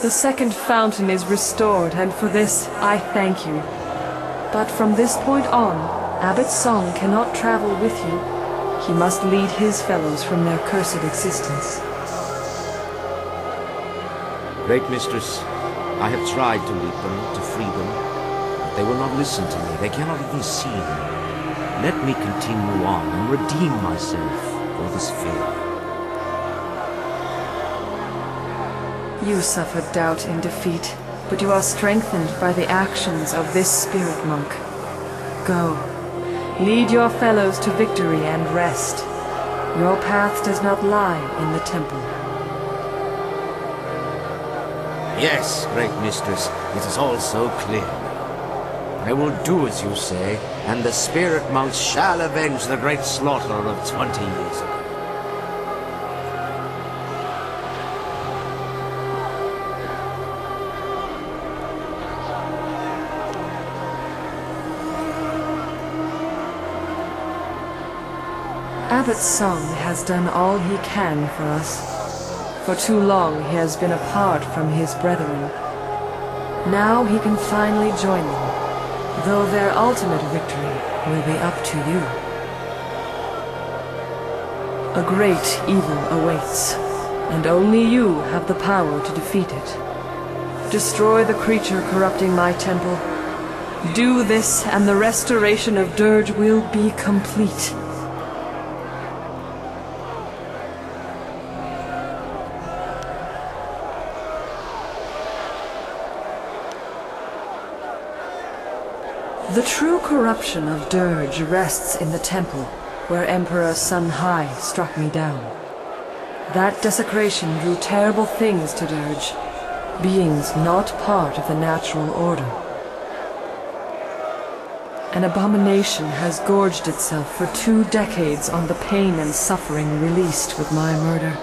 The second fountain is restored, and for this I thank you. But from this point on, Abbot Song cannot travel with you. He must lead his fellows from their cursed existence. Great Mistress, I have tried to lead them to freedom, but they will not listen to me. They cannot even see me. Let me continue on and redeem myself for this failure. You suffered doubt in defeat, but you are strengthened by the actions of this spirit monk. Go. Lead your fellows to victory and rest. Your path does not lie in the temple. Yes, Great Mistress, it is all so clear. I will do as you say, and the spirit monks shall avenge the great slaughter of 20 years ago. Abbot Song has done all he can for us. For too long he has been apart from his brethren. Now he can finally join them, though their ultimate victory will be up to you. A great evil awaits, and only you have the power to defeat it. Destroy the creature corrupting my temple. Do this, and the restoration of Dirge will be complete. The true corruption of Dirge rests in the temple, where Emperor Sun Hai struck me down. That desecration drew terrible things to Dirge, beings not part of the natural order. An abomination has gorged itself for 2 decades on the pain and suffering released with my murder.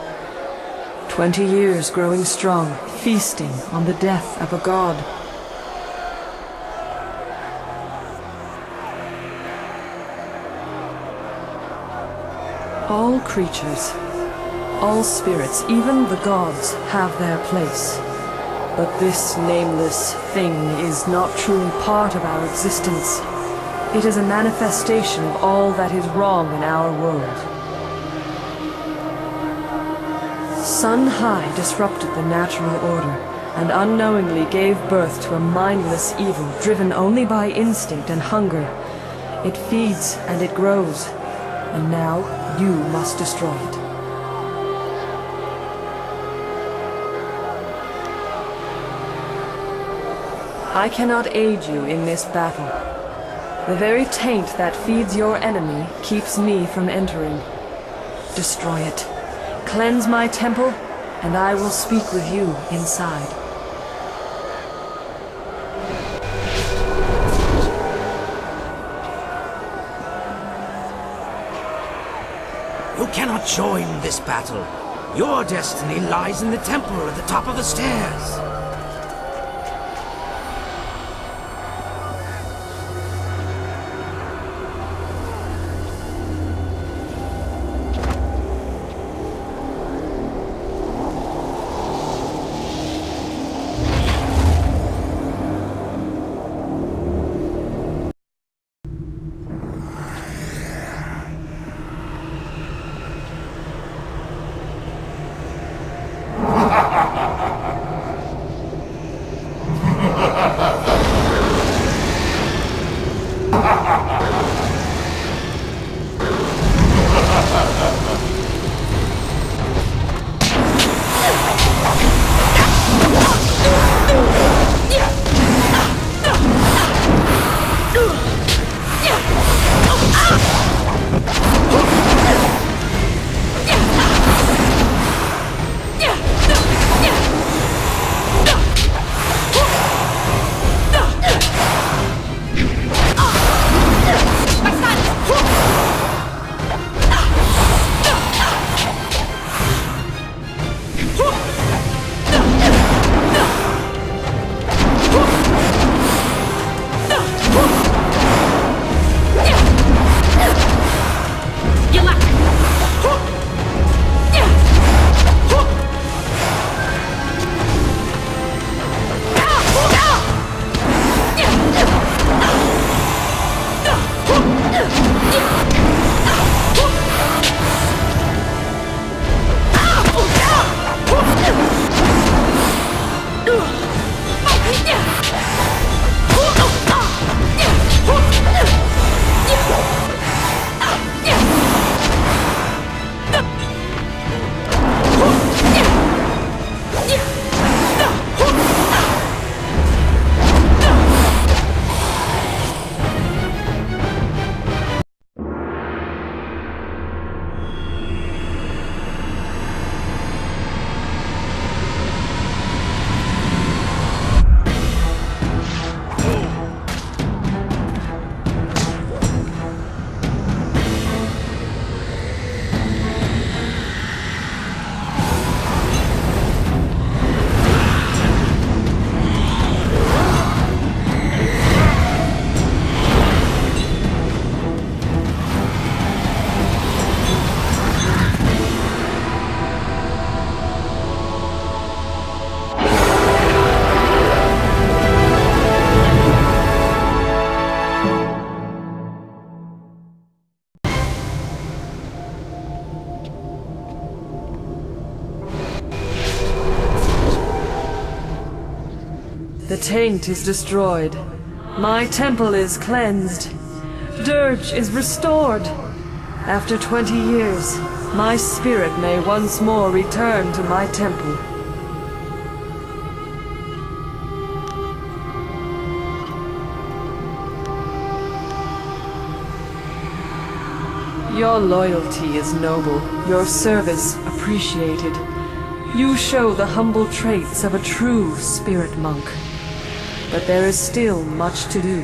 20 years growing strong, feasting on the death of a god. All creatures, all spirits, even the gods, have their place. But this nameless thing is not truly part of our existence. It is a manifestation of all that is wrong in our world. Sun Hai disrupted the natural order, and unknowingly gave birth to a mindless evil driven only by instinct and hunger. It feeds and it grows, and now you must destroy it. I cannot aid you in this battle. The very taint that feeds your enemy keeps me from entering. Destroy it. Cleanse my temple, and I will speak with you inside. You cannot join this battle. Your destiny lies in the temple at the top of the stairs. taint is destroyed. My temple is cleansed. Dirge is restored. After 20 years, my spirit may once more return to my temple. Your loyalty is noble, your service appreciated. You show the humble traits of a true spirit monk. But there is still much to do.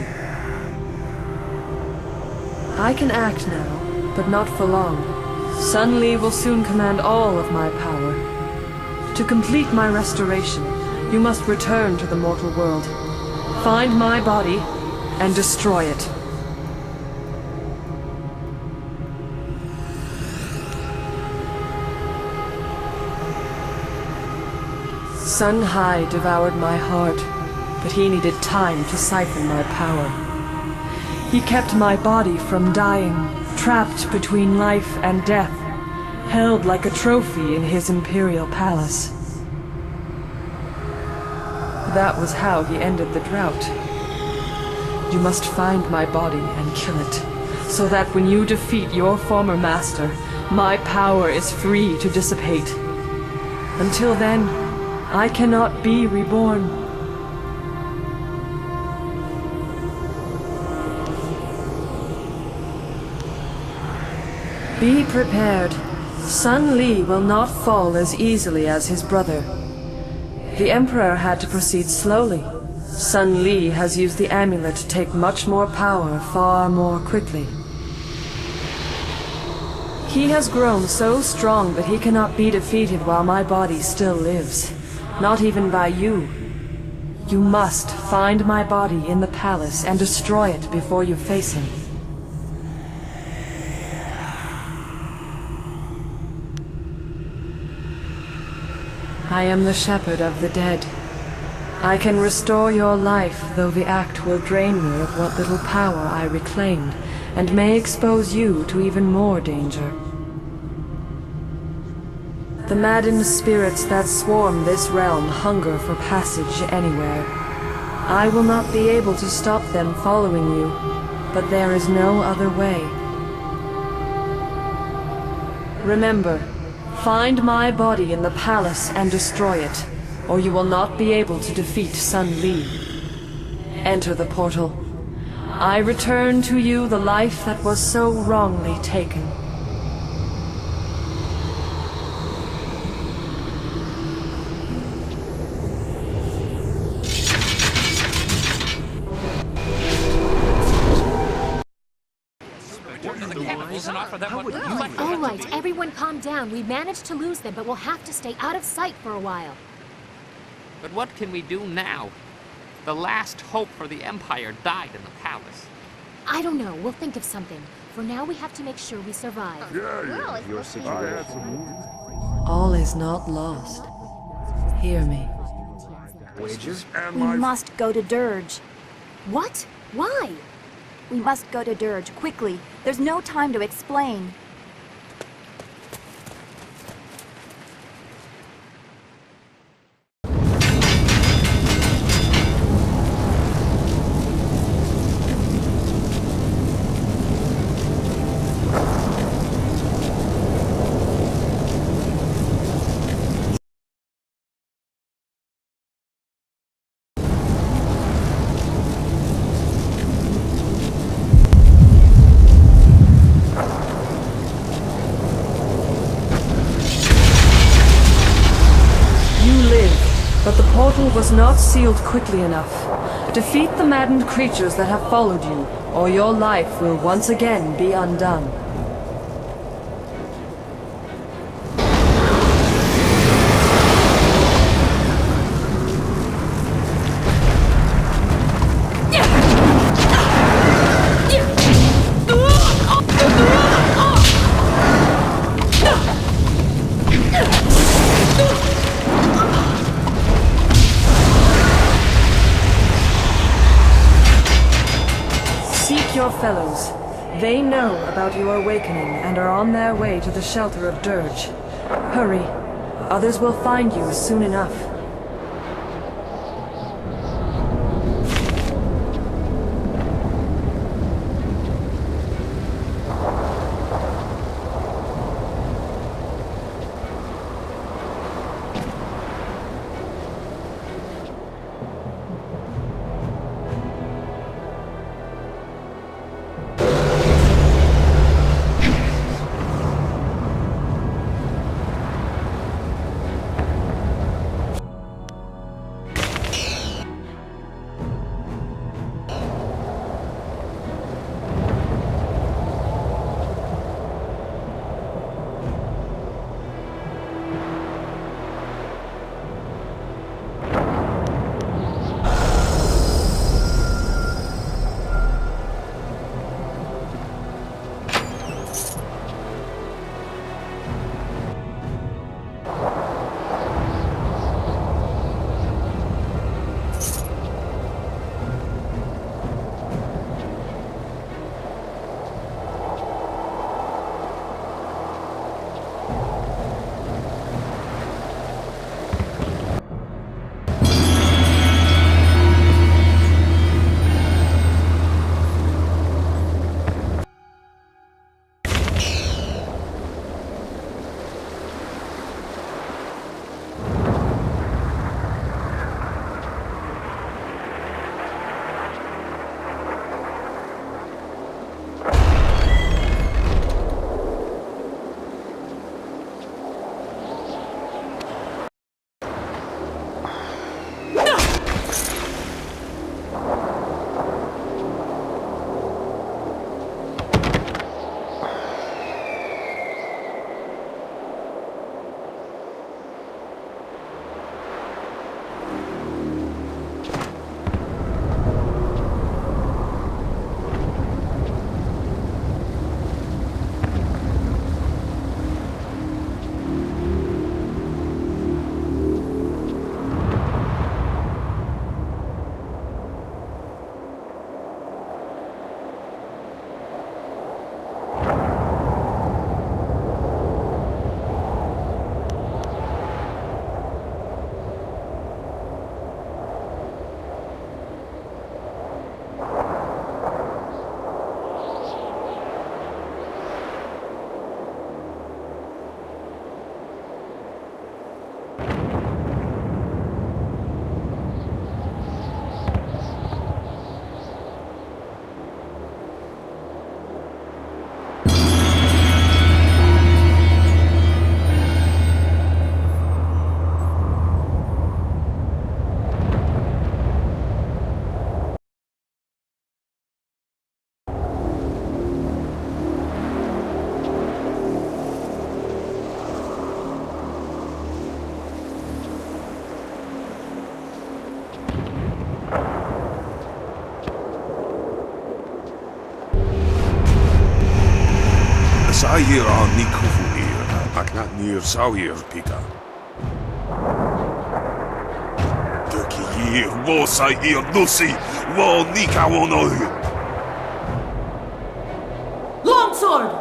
I can act now, but not for long. Sun Li will soon command all of my power. To complete my restoration, you must return to the mortal world. Find my body and destroy it. Sun Hai devoured my heart, but he needed time to siphon my power. He kept my body from dying, trapped between life and death, held like a trophy in his imperial palace. That was how he ended the drought. You must find my body and kill it, so that when you defeat your former master, my power is free to dissipate. Until then, I cannot be reborn. Be prepared. Sun Li will not fall as easily as his brother. The Emperor had to proceed slowly. Sun Li has used the amulet to take much more power far more quickly. He has grown so strong that he cannot be defeated while my body still lives. Not even by you. You must find my body in the palace and destroy it before you face him. I am the shepherd of the dead. I can restore your life, though the act will drain me of what little power I reclaimed, and may expose you to even more danger. The maddened spirits that swarm this realm hunger for passage anywhere. I will not be able to stop them following you, but there is no other way. Remember, find my body in the palace and destroy it, or you will not be able to defeat Sun Li. Enter the portal. I return to you the life that was so wrongly taken. All right, everyone calm down. We managed to lose them, but we'll have to stay out of sight for a while. But what can we do now? The last hope for the Empire died in the palace. I don't know. We'll think of something. For now, we have to make sure we survive. Your situation. All is not lost. Hear me. Wages? We must go to Dirge. What? Why? We must go to Dirge, quickly. There's no time to explain. But the portal was not sealed quickly enough. Defeat the maddened creatures that have followed you, or your life will once again be undone. Your fellows. They know about your awakening and are on their way to the shelter of Dirge. Hurry. Others will find you soon enough. Sair on Nikufuir, Aknat near Sawir Pika. Turkey, Wosair Nusi, Wo Nikawono. Longsword!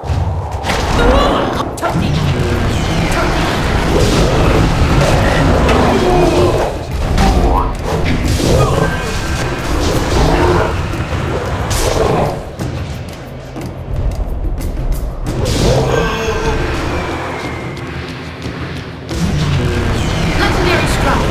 Legendary strike!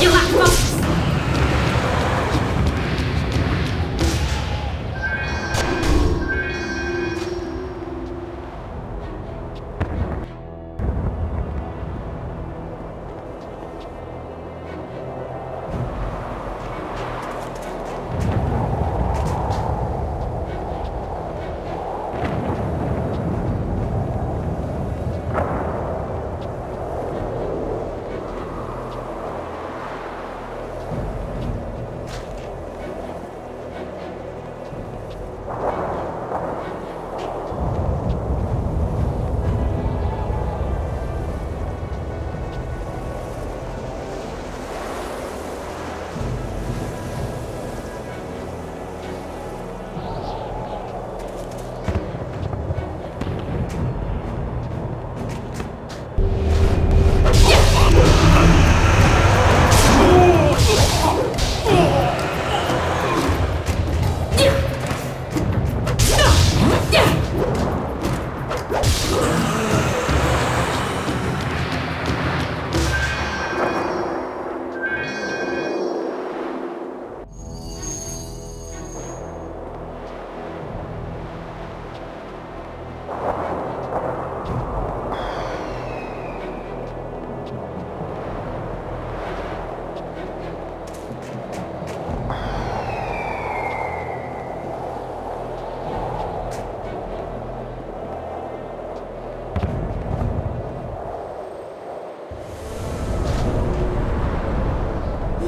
You lack focus!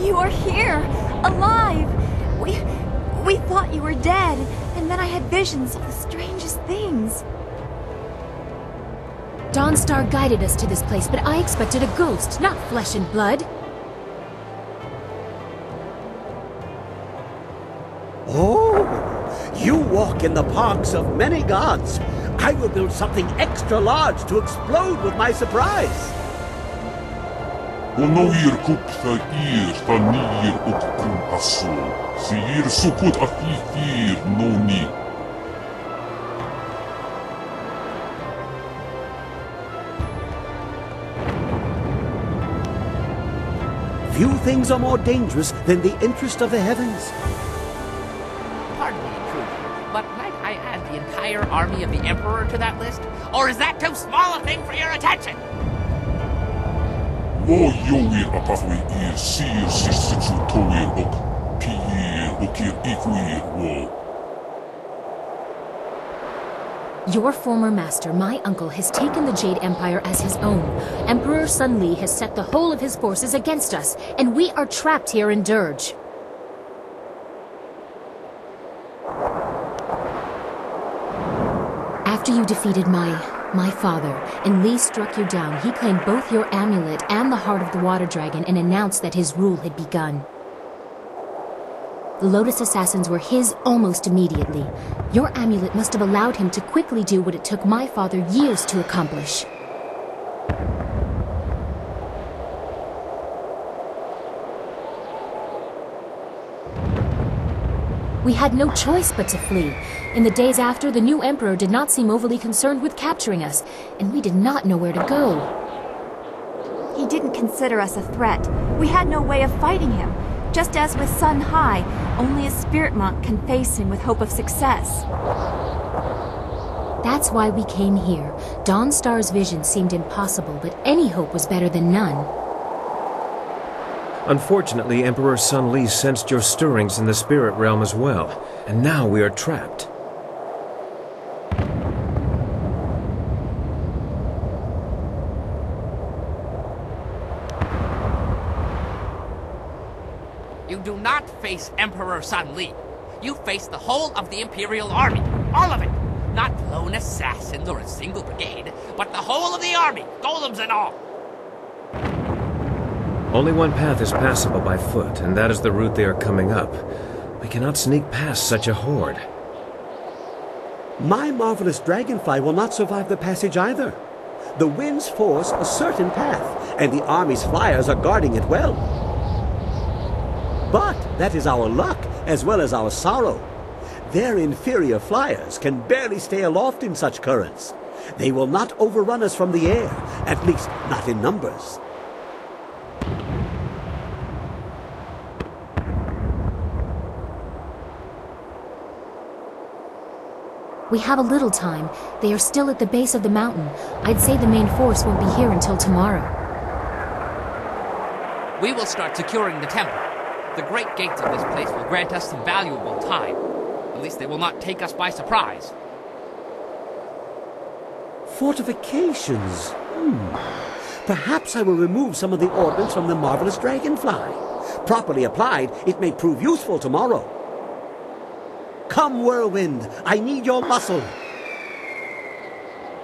You are here, alive! We thought you were dead, and then I had visions of the strangest things. Dawnstar guided us to this place, but I expected a ghost, not flesh and blood. Oh, you walk in the parks of many gods. I will build something extra large to explode with my surprise. Onoir kupta tanir okkum asso. Siir sukut afifir noni. Few things are more dangerous than the interest of the heavens. Pardon me, intruder, but might I add the entire army of the Emperor to that list? Or is that too small a thing for your attention? Wo yoir apafwe ir sir sisitsu toir ok. Piir okir ikuir wo. Your former master, my uncle, has taken the Jade Empire as his own. Emperor Sun Li has set the whole of his forces against us, and we are trapped here in Dirge. After you defeated my My father, and Lee struck you down. He claimed both your amulet and the heart of the water dragon and announced that his rule had begun. The Lotus Assassins were his almost immediately. Your amulet must have allowed him to quickly do what it took my father years to accomplish. We had no choice but to flee. In the days after, the new emperor did not seem overly concerned with capturing us, and we did not know where to go. He didn't consider us a threat. We had no way of fighting him. Just as with Sun High, only a spirit monk can face him with hope of success. That's why we came here. Dawnstar's vision seemed impossible, but any hope was better than none. Unfortunately, Emperor Sun Li sensed your stirrings in the spirit realm as well, and now we are trapped. You do not face Emperor Sun Li. You face the whole of the Imperial Army. All of it. Not lone assassins or a single brigade, but the whole of the army, golems and all. Only one path is passable by foot, and that is the route they are coming up. We cannot sneak past such a horde. My marvelous dragonfly will not survive the passage either. The winds force a certain path, and the army's flyers are guarding it well. But that is our luck, as well as our sorrow. Their inferior flyers can barely stay aloft in such currents. They will not overrun us from the air, at least not in numbers. We have a little time. They are still at the base of the mountain. I'd say the main force won't be here until tomorrow. We will start securing the temple. The great gates of this place will grant us some valuable time. At least they will not take us by surprise. Fortifications? Perhaps I will remove some of the ordnance from the marvelous dragonfly. Properly applied, it may prove useful tomorrow. Come, Whirlwind, I need your muscle.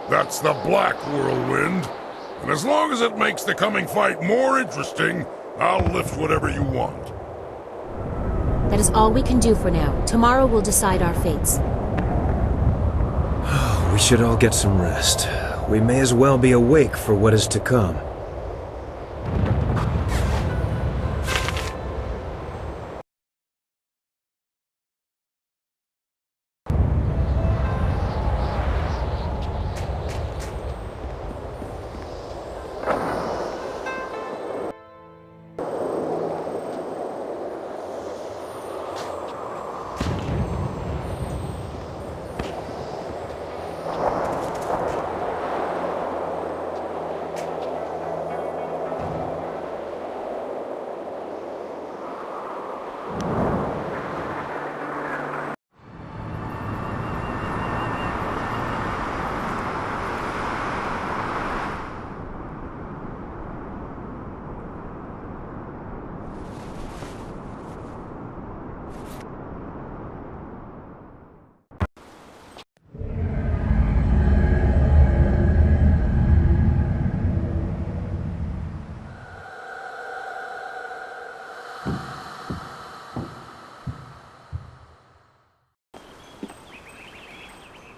That's the Black Whirlwind. And as long as it makes the coming fight more interesting, I'll lift whatever you want. That is all we can do for now. Tomorrow will decide our fates. We should all get some rest. We may as well be awake for what is to come.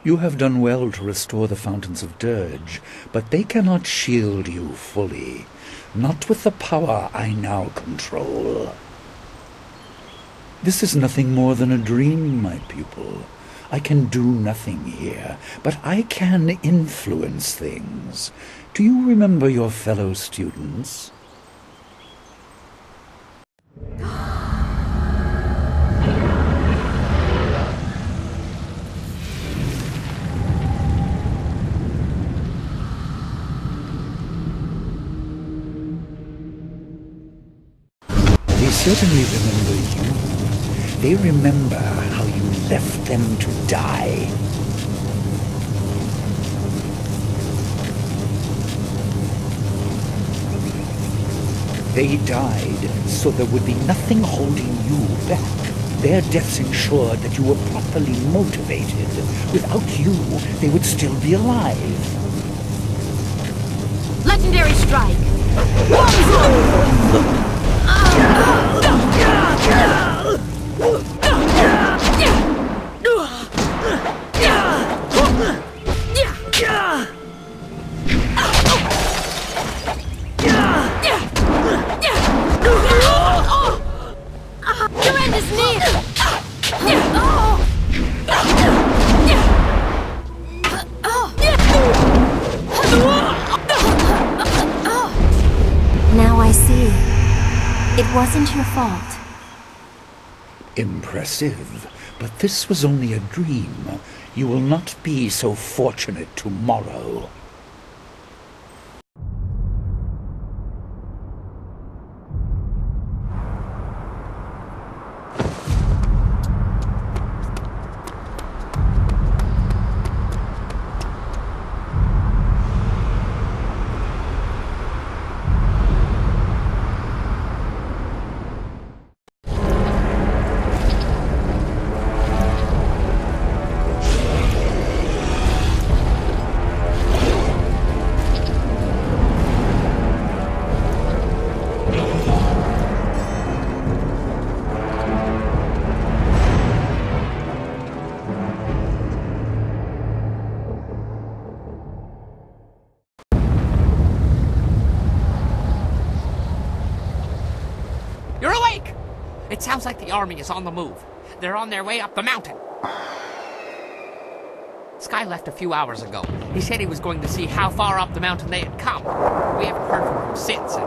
You have done well to restore the Fountains of Dirge, but they cannot shield you fully. Not with the power I now control. This is nothing more than a dream, my pupil. I can do nothing here, but I can influence things. Do you remember your fellow students? They certainly remember you. They remember how you left them to die. They died so there would be nothing holding you back. Their deaths ensured that you were properly motivated. Without you, they would still be alive. Legendary strike! Your end is near! Now I see. It wasn't your fault. Impressive. But this was only a dream. You will not be so fortunate tomorrow. You're awake! It sounds like the army is on the move. They're on their way up the mountain. Sky left a few hours ago. He said he was going to see how far up the mountain they had come. We haven't heard from him since, and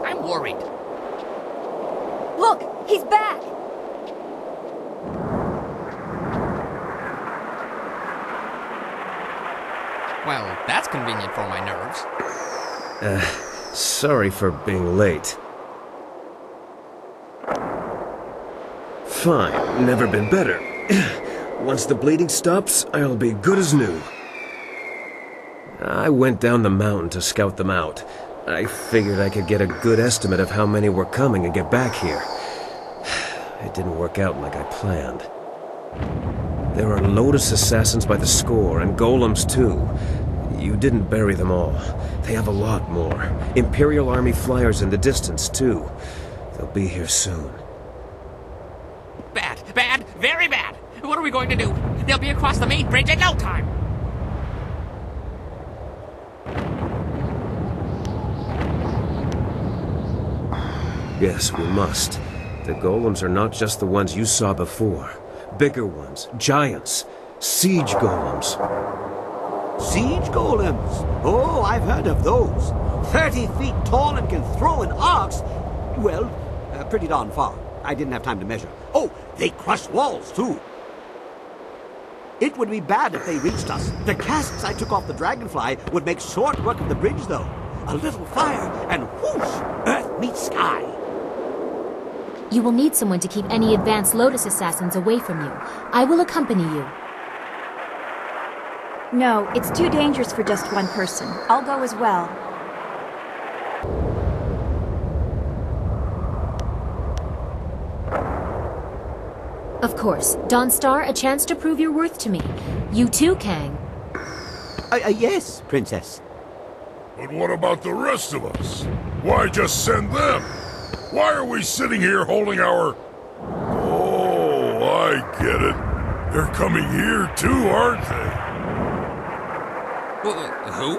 I'm worried. Look! He's back! Well, that's convenient for my nerves. Sorry for being late. Fine, never been better. Once the bleeding stops, I'll be good as new. I went down the mountain to scout them out. I figured I could get a good estimate of how many were coming and get back here. It didn't work out like I planned. There are Lotus assassins by the score, and golems too. You didn't bury them all. They have a lot more. Imperial Army flyers in the distance too. They'll be here soon. Bad, bad, very bad. What are we going to do? They'll be across the main bridge in no time. Yes, we must. The golems are not just the ones you saw before. Bigger ones, giants, siege golems. Siege golems? Oh, I've heard of those. 30 feet tall and can throw in arcs. Well, pretty darn far. I didn't have time to measure. Oh, they crush walls, too. It would be bad if they reached us. The casks I took off the Dragonfly would make short work of the bridge, though. A little fire, and whoosh, earth meets sky. You will need someone to keep any advanced Lotus assassins away from you. I will accompany you. No, it's too dangerous for just one person. I'll go as well. Of course. Dawnstar, a chance to prove your worth to me. You too, Kang. Yes, Princess. But what about the rest of us? Why just send them? Why are we sitting here holding our... Oh, I get it. They're coming here too, aren't they? Who?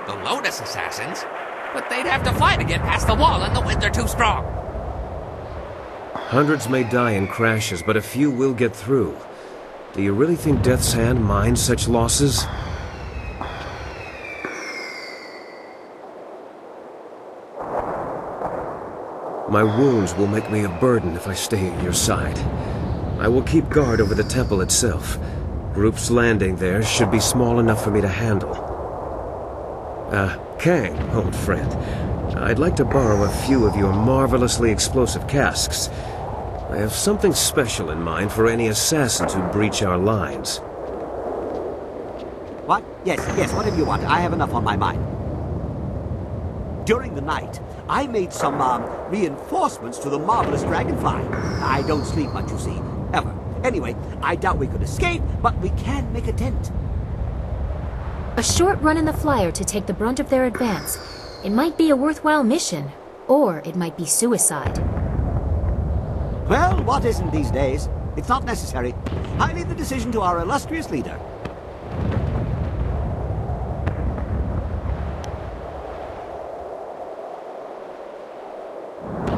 The Lotus assassins? But they'd have to fly to get past the wall, and the winds are too strong. Hundreds may die in crashes, but a few will get through. Do you really think Death's Hand minds such losses? My wounds will make me a burden if I stay at your side. I will keep guard over the temple itself. Groups landing there should be small enough for me to handle. Kang, old friend. I'd like to borrow a few of your marvelously explosive casks. I have something special in mind for any assassins who breach our lines. What? Yes, whatever you want. I have enough on my mind. During the night, I made some, reinforcements to the marvelous Dragonfly. I don't sleep much, you see. Ever. Anyway, I doubt we could escape, but we can make a dent. A short run in the flyer to take the brunt of their advance. It might be a worthwhile mission, or it might be suicide. Well, what isn't these days? It's not necessary. I leave the decision to our illustrious leader.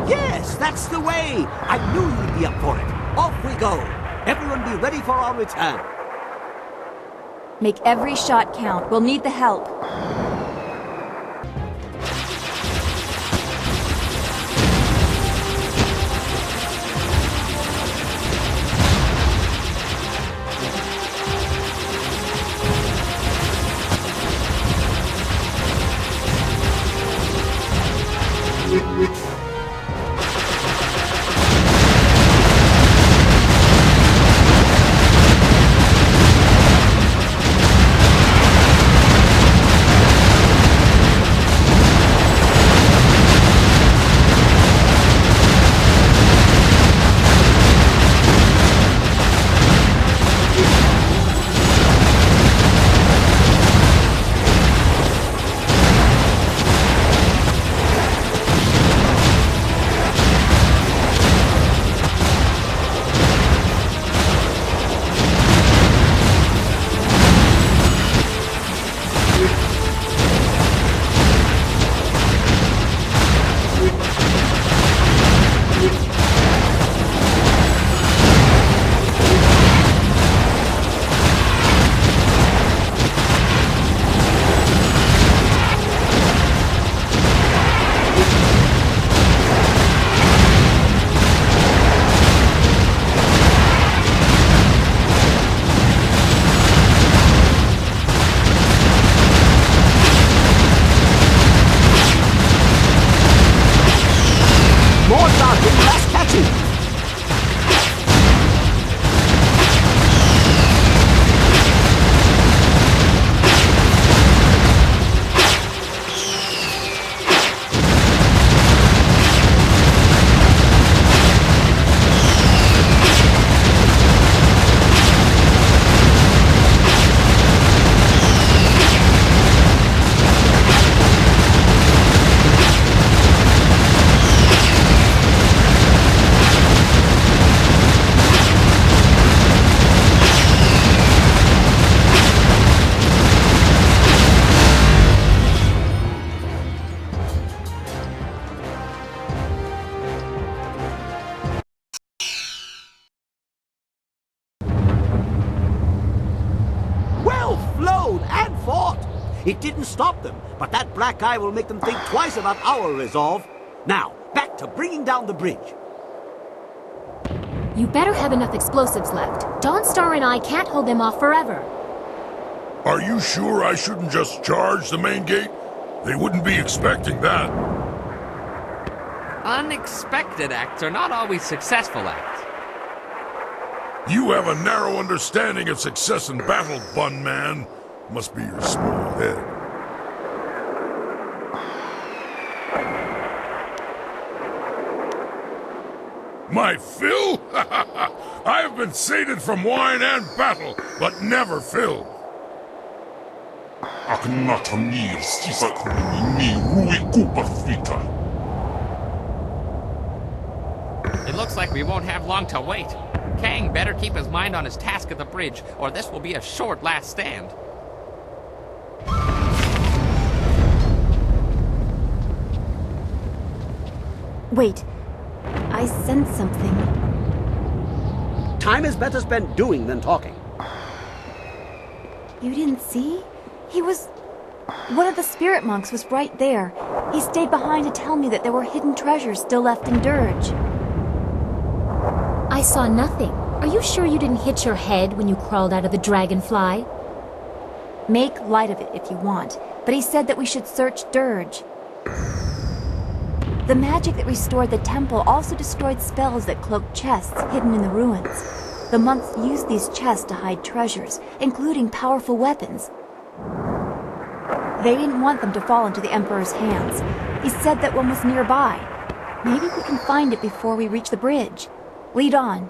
Yes, that's the way! I knew you'd be up for it. Off we go. Everyone be ready for our return. Make every shot count. We'll need the help. It didn't stop them, but that black eye will make them think twice about our resolve. Now, back to bringing down the bridge. You better have enough explosives left. Dawnstar and I can't hold them off forever. Are you sure I shouldn't just charge the main gate? They wouldn't be expecting that. Unexpected acts are not always successful acts. You have a narrow understanding of success in battle, Bun Man. Must be your small head. My fill? I have been sated from wine and battle, but never filled. It looks like we won't have long to wait. Kang better keep his mind on his task at the bridge, or this will be a short last stand. Wait, I sense something. Time is better spent doing than talking. You didn't see? He was... One of the spirit monks was right there. He stayed behind to tell me that there were hidden treasures still left in Dirge. I saw nothing. Are you sure you didn't hit your head when you crawled out of the dragonfly? Make light of it if you want, but he said that we should search Dirge. The magic that restored the temple also destroyed spells that cloaked chests hidden in the ruins. The monks used these chests to hide treasures, including powerful weapons. They didn't want them to fall into the Emperor's hands. He said that one was nearby. Maybe we can find it before we reach the bridge. Lead on.